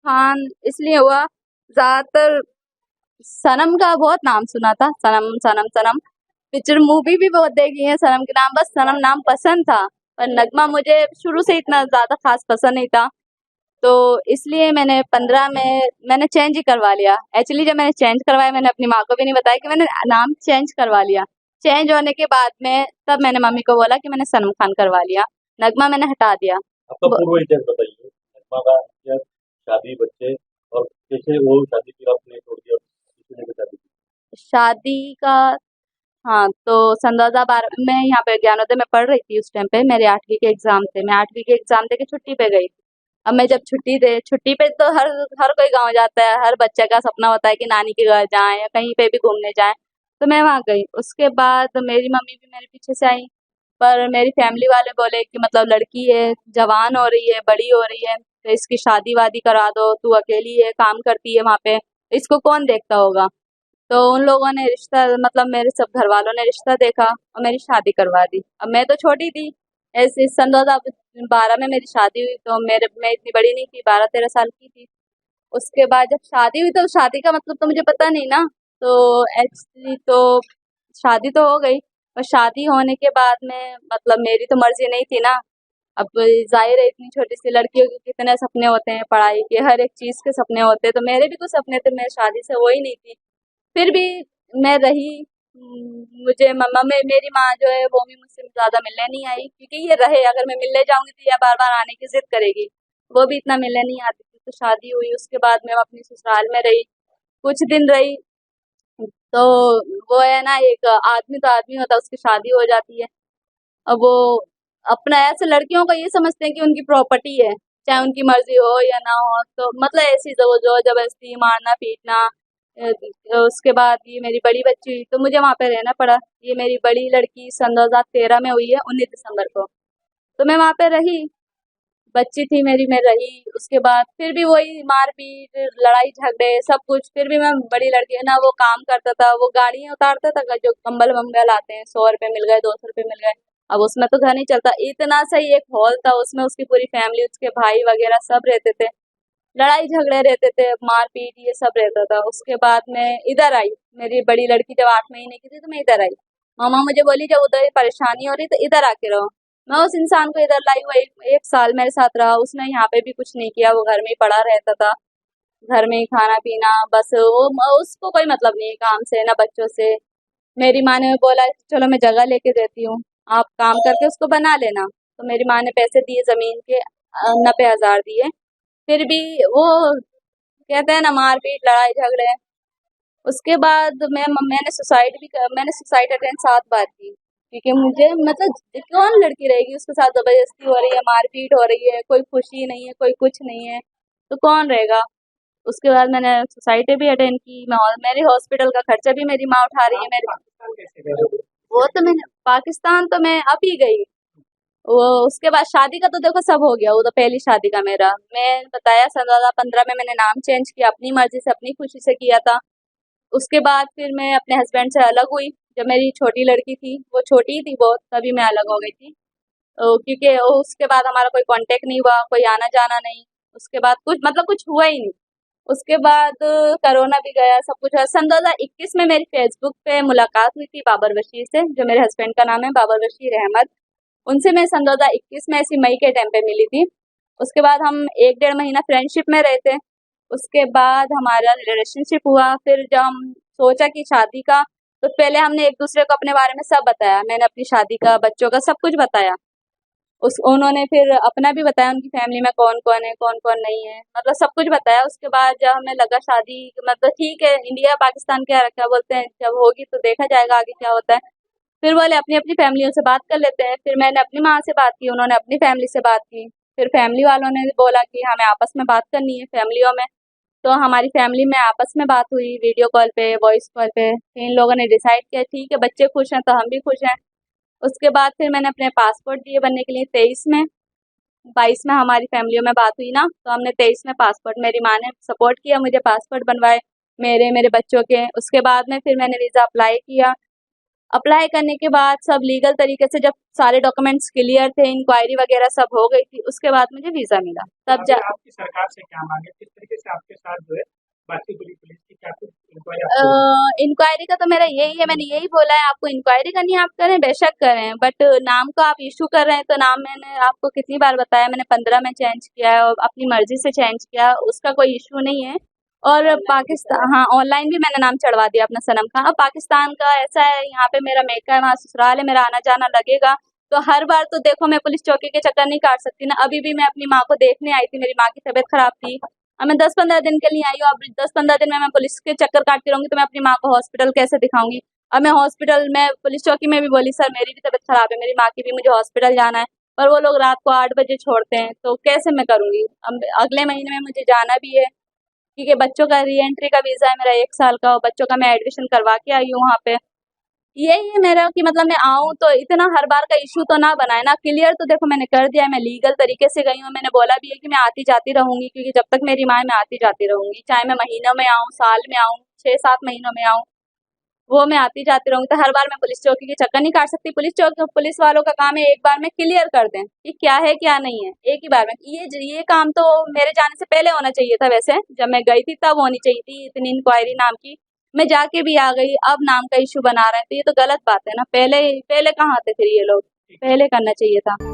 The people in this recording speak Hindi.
खान इसलिए हुआ, ज़्यादातर सनम का बहुत नाम सुना था, सनम सनम सनम। पिक्चर मूवी भी बहुत देखी है सनम के नाम, बस सनम नाम पसंद था। पर नगमा मुझे शुरू से इतना ज़्यादा खास पसंद नहीं था, तो इसलिए मैंने 15 में मैंने चेंज ही करवा लिया। एक्चुअली जब मैंने चेंज करवाया, मैंने अपनी माँ को भी नहीं बताया कि मैंने नाम चेंज करवा लिया। चेंज होने के बाद में तब मैंने मम्मी को बोला कि मैंने सनम खान करवा लिया, नगमा मैंने हटा दिया। आपका ब- पूर्व इतिहास बताइए, नगमा का इतिहास, शादी, बच्चे और कैसे वो शादी फिर आपने छोड़ दी और किसी ने भी शादी की? शादी का, हाँ, तो सन 2012 में यहाँ पे ज्ञानोदय में पढ़ रही थी। उस टाइम पे मेरे 8वीं के एग्जाम थे, मैं 8वीं के एग्जाम दे के छुट्टी पे गई थी। अब मैं जब छुट्टी पे तो हर हर कोई गांव जाता है, हर बच्चे का सपना होता है कि नानी के घर जाएं या कहीं पे भी घूमने जाएं। तो मैं वहाँ गई, उसके बाद मेरी मम्मी भी मेरे पीछे से आई। पर मेरी फैमिली वाले बोले कि मतलब लड़की है, जवान हो रही है, बड़ी हो रही है, तो इसकी शादी वादी करा दो, तू अकेली है, काम करती है वहाँ पे, इसको कौन देखता होगा। तो उन लोगों ने रिश्ता, मतलब मेरे सब घर वालों ने रिश्ता देखा और मेरी शादी करवा दी। अब मैं तो छोटी थी, ऐसे सन 2012 में मेरी शादी हुई, तो मैं इतनी बड़ी नहीं थी, 12-13 साल की थी। उसके बाद जब शादी हुई, तो शादी का मतलब तो मुझे पता नहीं ना। तो एक्चुअली तो शादी तो हो गई, और शादी होने के बाद में मतलब मेरी तो मर्जी नहीं थी ना। अब जाहिर है, इतनी छोटी सी लड़कियों के कितने सपने होते हैं, पढ़ाई के हर एक चीज के सपने होते हैं, तो मेरे भी कुछ सपने थे, मैं शादी से वो ही नहीं थी। फिर भी मैं रही। मुझे मम्मा में मेरी माँ जो है वो भी मुझसे ज़्यादा मिलने नहीं आई, क्योंकि ये रहे, अगर मैं मिलने जाऊंगी तो यह बार बार आने की जिद करेगी। वो भी इतना मिलने नहीं आती थी। तो शादी हुई, उसके बाद मैं अपनी ससुराल में रही, कुछ दिन रही। तो वो है ना, एक आदमी तो आदमी होता है, उसकी शादी हो जाती है। अब वो अपना ऐसे लड़कियों को ये समझते हैं कि उनकी प्रॉपर्टी है, चाहे उनकी मर्जी हो या ना हो, तो मतलब ऐसी जो जो जबरदस्ती मारना पीटना। उसके बाद ये मेरी बड़ी बच्ची हुई, तो मुझे वहां पे रहना पड़ा। ये मेरी बड़ी लड़की सन 2013 में हुई है, 19 दिसंबर को। तो मैं वहां पे रही, बच्ची थी मेरी, मैं रही। उसके बाद फिर भी वही मारपीट, लड़ाई झगड़े, सब कुछ। फिर भी मैं बड़ी लड़की है ना, वो काम करता था, वो गाड़ियां उतारता था, जो कंबल वम्बल आते हैं, 100 रुपए मिल गए, 200 रुपए मिल गए। अब उसमें तो घर नहीं चलता, इतना सही एक हॉल था, उसमें उसकी पूरी फैमिली, उसके भाई वगैरह सब रहते थे। लड़ाई झगड़े रहते थे, मारपीट ये सब रहता था। उसके बाद मैं इधर आई, मेरी बड़ी लड़की जब 8 महीने की थी, तो मैं इधर आई। मामा मुझे बोली जब उधर परेशानी हो रही तो इधर आके रहो। मैं उस इंसान को इधर लाई, वो एक साल मेरे साथ रहा। उसने यहाँ पे भी कुछ नहीं किया, वो घर में ही पड़ा रहता था, घर में ही खाना पीना, बस वो उसको कोई मतलब नहीं है काम से ना बच्चों से। मेरी माँ ने बोला कि चलो मैं जगह लेके देती हूँ, आप काम करके उसको बना लेना। तो मेरी माँ ने पैसे दिए जमीन के, 90,000 दिए। फिर भी वो कहते हैं ना, मारपीट लड़ाई झगड़े। उसके बाद मैंने सुसाइड अटेम्प्ट 7 बार की, क्योंकि मुझे मतलब कौन लड़की रहेगी उसके साथ जबरदस्ती हो रही है, मारपीट हो रही है, कोई खुशी नहीं है, कोई कुछ नहीं है, तो कौन रहेगा। उसके बाद मैंने सोसाइटी भी अटेंड की, मेरी हॉस्पिटल का खर्चा भी मेरी माँ उठा रही है मेरे। वो तो मैंने पाकिस्तान तो मैं अब ही गई। वो उसके बाद शादी का तो देखो सब हो गया, वो तो पहली शादी का मेरा, मैं बताया सन 2015 में मैंने नाम चेंज किया, अपनी मर्जी से अपनी खुशी से किया था। उसके बाद फिर मैं अपने हस्बैंड से अलग हुई। जब मेरी छोटी लड़की थी, वो छोटी ही थी बहुत, तभी मैं अलग हो गई थी। क्योंकि उसके बाद हमारा कोई कांटेक्ट नहीं हुआ, कोई आना जाना नहीं। उसके बाद कुछ मतलब कुछ हुआ ही नहीं। उसके बाद कोरोना भी गया, सब कुछ हुआ। सन 2021 में मेरी फेसबुक पे मुलाकात हुई थी बाबर बशीर से, जो मेरे हस्बैंड का नाम है बाबर बशीर अहमद। उनसे मैं सन 2021 में ऐसी मई के टाइम पे मिली थी। उसके बाद हम 1-1.5 महीना फ्रेंडशिप में रहे थे। उसके बाद हमारा रिलेशनशिप हुआ। फिर जब हम सोचा कि शादी का, तो पहले हमने एक दूसरे को अपने बारे में सब बताया। मैंने अपनी शादी का, बच्चों का सब कुछ बताया। उस उन्होंने फिर अपना भी बताया, उनकी फैमिली में कौन कौन है, कौन कौन नहीं है, मतलब सब कुछ बताया। उसके बाद जब हमें लगा शादी मतलब ठीक है, इंडिया पाकिस्तान क्या रखा, बोलते हैं जब होगी तो देखा जाएगा आगे क्या होता है। फिर बोले अपनी अपनी फैमिलियों से बात कर लेते हैं। फिर मैंने अपनी माँ से बात की, उन्होंने अपनी फैमिली से बात की। फिर फैमिली वालों ने बोला कि हमें आपस में बात करनी है फैमिलियों में। तो हमारी फैमिली में आपस में बात हुई, वीडियो कॉल पे, वॉइस कॉल पे। फिर इन लोगों ने डिसाइड किया ठीक है, बच्चे खुश हैं तो हम भी खुश हैं। उसके बाद फिर मैंने अपने पासपोर्ट दिए बनने के लिए 23 में। 22 में हमारी फैमिलियों में बात हुई ना, तो हमने 23 में पासपोर्ट, मेरी माँ ने सपोर्ट किया, मुझे पासपोर्ट बनवाए मेरे मेरे बच्चों के। उसके बाद में फिर मैंने वीज़ा अप्लाई किया। अप्लाई करने के बाद सब लीगल तरीके से जब सारे डॉक्यूमेंट्स क्लियर थे, इंक्वायरी वगैरह सब हो गई थी, उसके बाद मुझे वीज़ा मिला। तो तब अभी जा आपकी सरकार से क्या मांग है? किस तरीके से आपके साथ जो है बातचीत हुई पुलिस की? क्या कुछ इंक्वायरी आपको हुई? इंक्वायरी का तो मेरा यही है, मैंने यही बोला है आपको, इंक्वायरी करनी है आप करें, बेशक करें, बट नाम को आप इशू कर रहे हैं तो नाम मैंने आपको कितनी बार बताया, मैंने 15 में चेंज किया है और अपनी मर्जी से चेंज किया, उसका कोई इशू नहीं है। और पाकिस्तान, हाँ, ऑनलाइन भी मैंने नाम चढ़वा दिया अपना सनम का। अब पाकिस्तान का ऐसा है, यहाँ पे मेरा मेका है, वहाँ ससुराल है, मेरा आना जाना लगेगा, तो हर बार तो देखो मैं पुलिस चौकी के चक्कर नहीं काट सकती ना। अभी भी मैं अपनी माँ को देखने आई थी, मेरी माँ की तबीयत खराब थी, अब मैं 10-15 दिन के लिए आई हूँ। अब 10-15 दिन में मैं पुलिस के चक्कर काटती रहूंगी तो मैं अपनी माँ को हॉस्पिटल कैसे दिखाऊंगी? अब मैं हॉस्पिटल में पुलिस चौकी में भी बोली, सर मेरी भी तबीयत खराब है, मेरी माँ की भी, मुझे हॉस्पिटल जाना है, पर वो लोग रात को 8 बजे छोड़ते हैं, तो कैसे मैं करूंगी? अब अगले महीने में मुझे जाना भी है, क्योंकि बच्चों का री एंट्री का वीज़ा है मेरा 1 साल का, और बच्चों का मैं एडमिशन करवा के आई हूँ वहाँ पे। यही है मेरा कि मतलब मैं आऊँ तो इतना हर बार का इश्यू तो ना बनाए ना, क्लियर तो देखो मैंने कर दिया है, मैं लीगल तरीके से गई हूँ, मैंने बोला भी है कि मैं आती जाती रहूँगी, क्योंकि जब तक मेरी माँ है मैं आती जाती रहूँगी, चाहे मैं महीनों में आऊँ, साल में आऊँ, 6-7 महीनों में आऊँ, वो मैं आती जाती रहूँगी। तो हर बार मैं पुलिस चौकी के चक्कर नहीं काट सकती, पुलिस वालों का काम है एक बार में क्लियर कर दें कि क्या है क्या नहीं है, एक ही बार में। ये काम तो मेरे जाने से पहले होना चाहिए था, वैसे जब मैं गई थी तब होनी चाहिए थी इतनी इंक्वायरी नाम की। मैं जाके भी आ गई, अब नाम का इशू बना रहे हैं, तो ये तो गलत बात है ना। पहले पहले कहाँ थे फिर ये लोग? पहले करना चाहिए था।